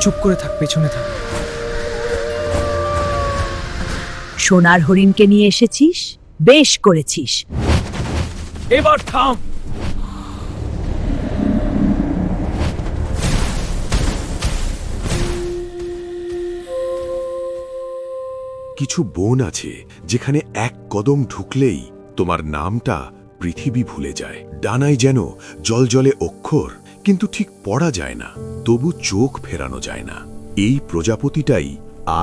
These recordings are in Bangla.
চুপ করে থাক, পেছনে থাক। সোনার হরিণকে নিয়ে এসেছিস, বেশ করেছিস। এবার থাম। কিছু বন আছে যেখানে এক কদম ঢুকলেই তোমার নামটা পৃথিবী ভুলে যায়। ডানায় যেন জলজলে অক্ষর, কিন্তু ঠিক পড়া যায় না, তবু চোখ ফেরানো যায় না। এই প্রজাপতিটাই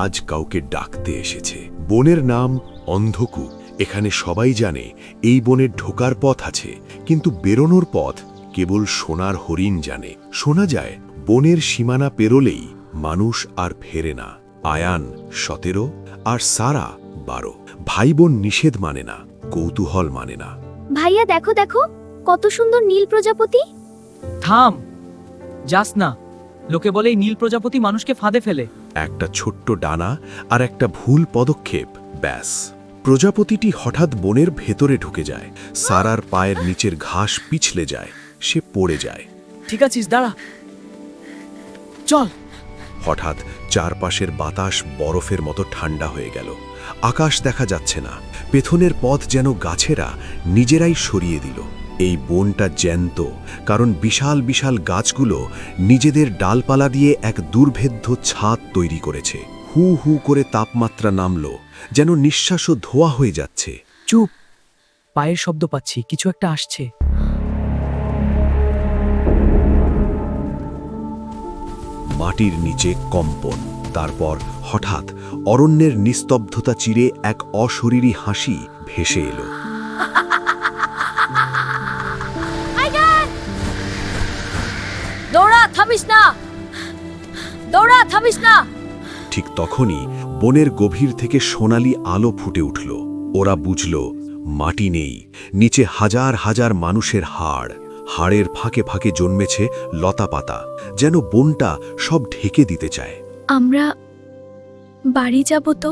আজ কাউকে ডাকতে এসেছে। বনের নাম অন্ধকূপ। এখানে সবাই জানে এই বনের ঢোকার পথ আছে, কিন্তু বেরোনোর পথ কেবল সোনার হরিণ জানে। শোনা যায় বনের সীমানা পেরোলেই মানুষ আর ফেরে না। আয়ান 17 আর সারা 12। ভাই বোন নিষেধ মানে না, কৌতূহল মানে না। ভাইয়া দেখো দেখো, কত সুন্দর নীল প্রজাপতি। থাম, যাস না। লোকে বলে এই নীল প্রজাপতি মানুষকে ফাঁদে ফেলে। একটা ছোট্ট ডানা আর একটা ভুল পদক্ষেপ, ব্যাস প্রজাপতিটি হঠাৎ বনের ভেতরে ঢুকে যায়। সারার পায়ের নিচের ঘাস পিছলে যায়, সে পড়ে যায়। ঠিক আছিস? দাঁড়া, চল। হঠাৎ চারপাশের বাতাস বরফের মতো ঠান্ডা হয়ে গেল। আকাশ দেখা যাচ্ছে না, পেছনের পথ যেন গাছেরা নিজেরাই সরিয়ে দিল। এই বনটা জ্যান্ত, কারণ বিশাল বিশাল গাছগুলো নিজেদের ডালপালা দিয়ে এক দুর্ভেদ্য ছাদ তৈরি করেছে। হু হু করে তাপমাত্রা নামল, যেন নিঃশ্বাসও ধোয়া হয়ে যাচ্ছে। চুপ, পায়ের শব্দ পাচ্ছি, কিছু একটা আসছে। মাটির নিচে কম্পন, তারপর হঠাৎ অরণ্যের নিস্তব্ধতা চিরে এক অশরীরী হাসি ভেসে এলো। দৌড়া, থামিস না! দৌড়া, থামিস না! ঠিক তখনই বনের গভীর থেকে সোনালি আলো ফুটে উঠল। ওরা বুঝল মাটি নেই, নিচে হাজার হাজার মানুষের হাড়। হাড়ের ফাঁকে ফাঁকে জন্মেছে লতাপাতা, যেন বনটা সব ঢেকে দিতে চায়। আমরা বাড়ি যাব তো?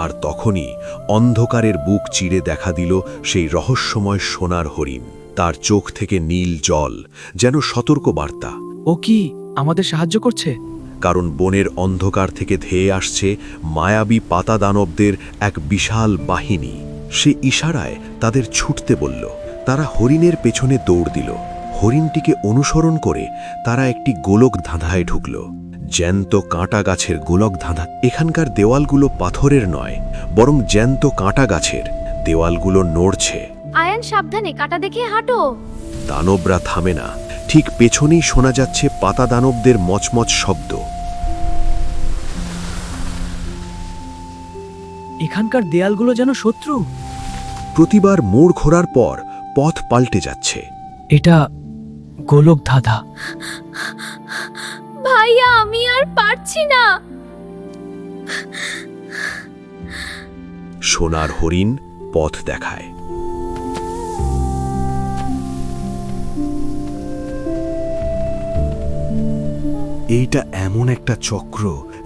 আর তখনই অন্ধকারের বুক চিরে দেখা দিল সেই রহস্যময় সোনার হরিণ। তার চোখ থেকে নীল জল, যেন সতর্ক বার্তা। ও কি আমাদের সাহায্য করছে? কারণ বনের অন্ধকার থেকে ধেয়ে আসছে মায়াবী পাতা দানবদের এক বিশাল বাহিনী। সে ইশারায় তাদের ছুটতে বলল। তারা হরিণের পেছনে দৌড় দিল। হরিণটিকে অনুসরণ করে তারা একটি গোলক ধাঁধায় ঢুকল। জ্যান্ত কাঁটা গাছের গোলক ধাঁধা। এখানকার দেওয়ালগুলো পাথরের নয়, বরং জ্যান্ত কাঁটা গাছের। দেওয়ালগুলো নড়ছে। আয়ান সাবধানে, কাটা দেখে হাঁটো। দানবরা থামে না। ঠিক পেছনেই শোনা যাচ্ছে পাতা দানবদের মচমচ শব্দ। এখানকার দেয়ালগুলো যেন শত্রু। প্রতিবার মোড় ঘোরার পর পথ পাল্টে যাচ্ছে। এটা গোলক ধাঁধা। ভাইয়া, আমি আর পারছি না। সোনার হরিণ পথ দেখায়। এইটা এমন একটা চক্র,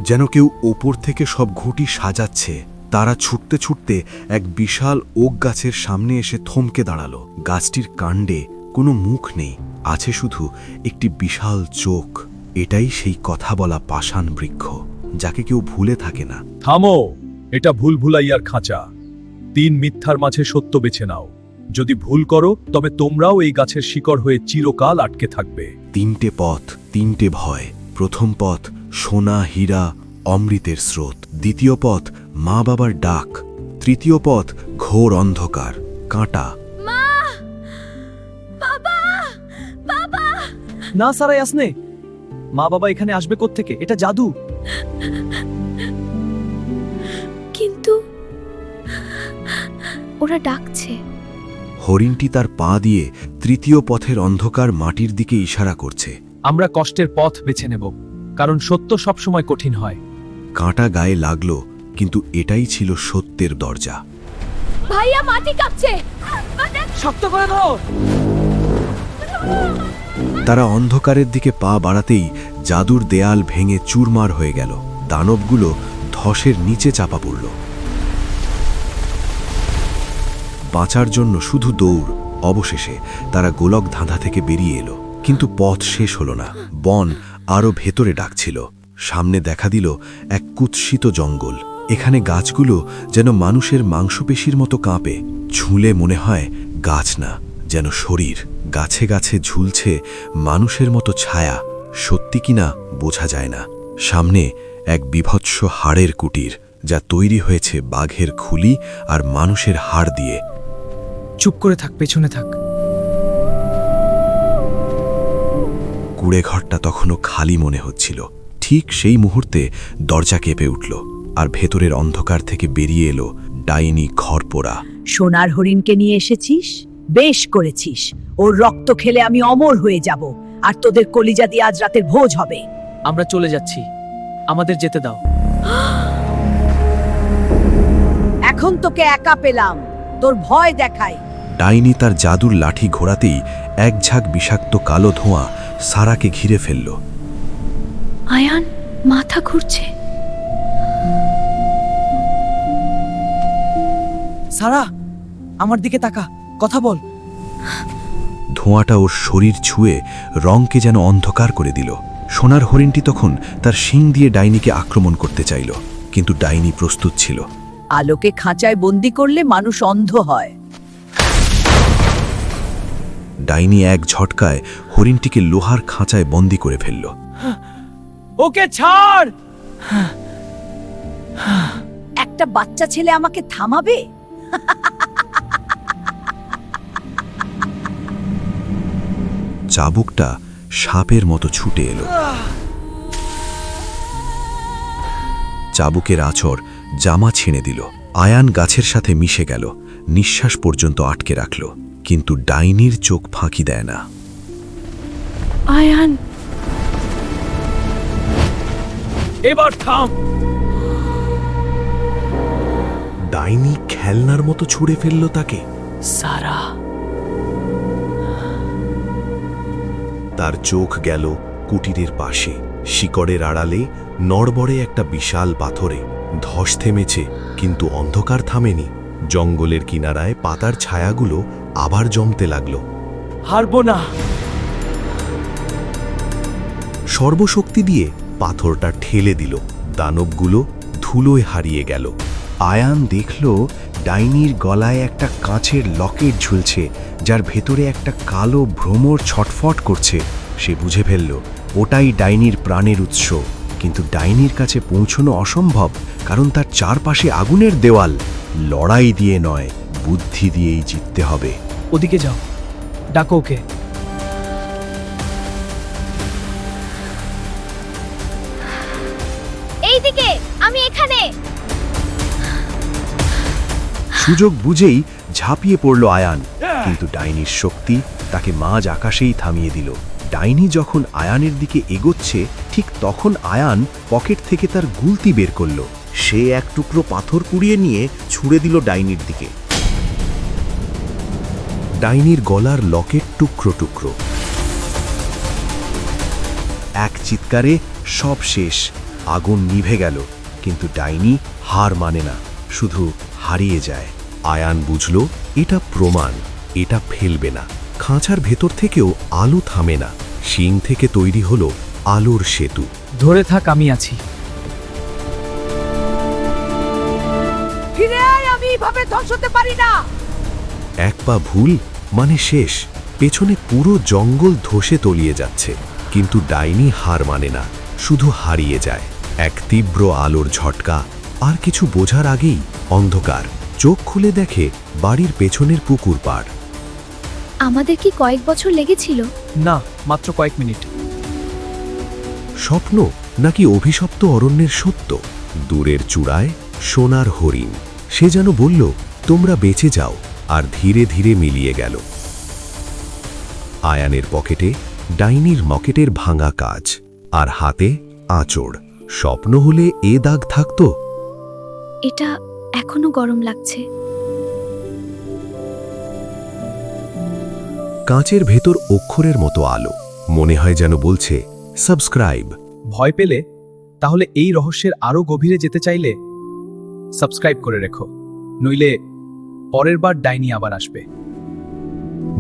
যেন কেউ ওপর থেকে সব ঘুঁটি সাজাচ্ছে। তারা ছুটতে ছুটতে এক বিশাল ওক গাছের সামনে এসে থমকে দাঁড়ালো। গাছটির কাণ্ডে কোনো মুখ নেই, আছে শুধু একটি বিশাল চোখ। এটাই সেই কথা বলা পাষাণ বৃক্ষ, যাকে কেউ ভুলে থাকে না। থামো, এটা ভুলভুলাইয়ার খাঁচা। 3 মিথ্যার মাঝে সত্য বেছে নাও। যদি ভুল করো, তবে তোমরাও এই গাছের শিকড় হয়ে চিরকাল আটকে থাকবে। 3টে পথ, 3টে ভয়। প্রথম পথ সোনা, হীরা, অমৃতের স্রোত। দ্বিতীয় পথ মা বাবার ডাক। তৃতীয় পথ ঘোর অন্ধকার, কাঁটা। মা, বাবা, বাবা। না সারাই আসনে, মা বাবা এখানে আসবে কোত্থেকে? এটা জাদু। কিন্তু ওরা ডাকছে। হরিণটি তার পা দিয়ে তৃতীয় পথের অন্ধকার মাটির দিকে ইশারা করছে। আমরা কষ্টের পথ বেছে নেব, কারণ সত্য সবসময় কঠিন হয়। কাঁটা গায়ে লাগলো, কিন্তু এটাই ছিল সত্যের দরজা। ভাইয়া, মাটি কাঁপছে। শক্ত করে ধর। তারা অন্ধকারের দিকে পা বাড়াতেই জাদুর দেয়াল ভেঙে চুরমার হয়ে গেল। দানবগুলো ধসের নিচে চাপা পড়ল। বাঁচার জন্য শুধু দৌড়, অবশেষে তারা গোলক ধাঁধা থেকে বেরিয়ে এলো, কিন্তু পথ শেষ হলো না। বন আরও ভেতরে ডাকছিল। সামনে দেখা দিল এক কুৎসিত জঙ্গল। এখানে গাছগুলো যেন মানুষের মাংসপেশির মতো কাঁপে। ঝুলে মনে হয় গাছ না, যেন শরীর। গাছে গাছে ঝুলছে মানুষের মতো ছায়া, সত্যি কিনা বোঝা যায় না। সামনে এক বিভৎস হাড়ের কুটির, যা তৈরি হয়েছে বাঘের খুলি আর মানুষের হাড় দিয়ে। চুপ করে থাক, পেছনে থাক। কুড়েঘরটা তখনও খালি মনে হচ্ছিল। ঠিক সেই মুহূর্তে দরজা কেঁপে উঠল, আর ভেতরের অন্ধকার থেকে বেরিয়ে এলো ডাইনি খরপোড়া। সোনার হরিণকে নিয়ে এসেছিস, বেশ করেছিস। ওর রক্ত খেলে আমি অমর হয়ে যাব, আর তোদের কলিজা দিয়ে আজ রাতের ভোজ হবে। আমরা চলে যাচ্ছি, আমাদের যেতে দাও। এখন তোকে একা পেলাম, তোর ভয় দেখাই। ডাইনি তার জাদুর লাঠি ঘোরাতেই এক ঝাঁক বিষাক্ত কালো ধোঁয়া সারাকে ঘিরে ফেলল। আয়ান, মাথা ঘুরছে। সারা, আমার দিকে তাকা, কথা বল। ধোঁয়াটা ওর শরীর ছুঁয়ে রংকে যেন অন্ধকার করে দিল। সোনার হরিণটি তখন তার শিং দিয়ে ডাইনিকে আক্রমণ করতে চাইল, কিন্তু ডাইনি প্রস্তুত ছিল। আলোকে খাঁচায় বন্দি করলে মানুষ অন্ধ হয়। ডাইনি এক ঝটকায় হরিণটিকে লোহার খাঁচায় বন্দি করে ফেলল। ওকে ছাড়। একটা বাচ্চা ছেলে আমাকে থামাবে? চাবুকটা সাপের মতো ছুটে এলো। চাবুকের আঁচড় জামা ছিঁড়ে দিল। আয়ান গাছের সাথে মিশে গেল, নিঃশ্বাস পর্যন্ত আটকে রাখল, কিন্তু ডাইনির চোখ ফাঁকি দেয় না। আয়ান, এবার থাম। ডাইনি খেলনার মতো ছুঁড়ে ফেলল তাকে। সারা, তার চোখ গেল কুটিরের পাশে, শিকড়ের আড়ালে নড়বড়ে একটা বিশাল পাথরে। ধস থেমেছে, কিন্তু অন্ধকার থামেনি। জঙ্গলের কিনারায় পাতার ছায়াগুলো আবার জমতে লাগল। হারবো না। সর্বশক্তি দিয়ে পাথরটা ঠেলে দিল। দানবগুলো ধুলোয় হারিয়ে গেল। আয়ান দেখল ডাইনির গলায় একটা কাঁচের লকেট ঝুলছে, যার ভেতরে একটা কালো ভ্রমর ছটফট করছে। সে বুঝে ফেলল ওটাই ডাইনির প্রাণের উৎস। কিন্তু ডাইনির কাছে পৌঁছনো অসম্ভব, কারণ তার চারপাশে আগুনের দেওয়াল। লড়াই দিয়ে নয়, বুদ্ধি দিয়েই জিততে হবে। ওদিকে যাও, ডাকো ওকে। এইদিকে, আমি এখানে। সুযোগ বুঝেই ঝাঁপিয়ে পড়ল আয়ান, কিন্তু ডাইনির শক্তি তাকে মাঝ আকাশেই থামিয়ে দিল। ডাইনি যখন আয়ানের দিকে এগোচ্ছে, ঠিক তখন আয়ান পকেট থেকে তার গুলতি বের করল। সে এক টুকরো পাথর কুড়িয়ে নিয়ে ছুঁড়ে দিল ডাইনির দিকে। ডাইনির গলার লকেট টুকরো টুকরো। এক চিৎকারে সব শেষ। আগুন নিভে গেল, কিন্তু ডাইনি হার মানে না, শুধু হারিয়ে যায়। আয়ান বুঝল এটা প্রমাণ, এটা ফেলবে না। খাঁচার ভেতর থেকেও আলো থামে না। শিং থেকে তৈরি হলো আলোর সেতু। ধরে থাক, আমি আছি। ফিরে আয়, আমি এইভাবে ধ্বংস হতে পারি না। এক পা ভুল মানে শেষ। পেছনে পুরো জঙ্গল ধসে তলিয়ে যাচ্ছে, কিন্তু ডাইনি হার মানে না, শুধু হারিয়ে যায়। এক তীব্র আলোর ঝটকা, আর কিছু বোঝার আগেই অন্ধকার। চোখ খুলে দেখে বাড়ির পেছনের পুকুর পাড়। আমাদের কি কয়েক বছর লেগেছিল? না, মাত্র কয়েক মিনিট। স্বপ্ন নাকি অভিশপ্ত অরণ্যের সত্য? দূরের চূড়ায় সোনার হরিণ। সে যেন বলল, তোমরা বেঁচে যাও, আর ধীরে ধীরে মিলিয়ে গেল। আয়ানের পকেটে ডাইনির মকেটের ভাঙা কাজ, আর হাতে আঁচড়। স্বপ্ন হলে এ দাগ থাকতো। এটা এখনো গরম লাগছে। কাঁচের ভেতর অক্ষরের মতো আলো, মনে হয় যেন বলছে সাবস্ক্রাইব। ভয় পেলে, তাহলে এই রহস্যের আরো গভীরে যেতে চাইলে সাবস্ক্রাইব করে রেখো, নইলে পরের বার ডাইনি আবার আসবে।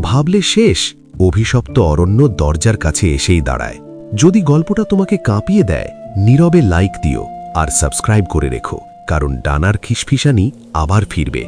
ভাবলে শেষ, অভিশপ্ত অরণ্য দরজার কাছে এসেই দাঁড়ায়। যদি গল্পটা তোমাকে কাঁপিয়ে দেয়, নীরবে লাইক দিও আর সাবস্ক্রাইব করে রেখো, কারণ ডানার খিসফিসানি আবার ফিরবে।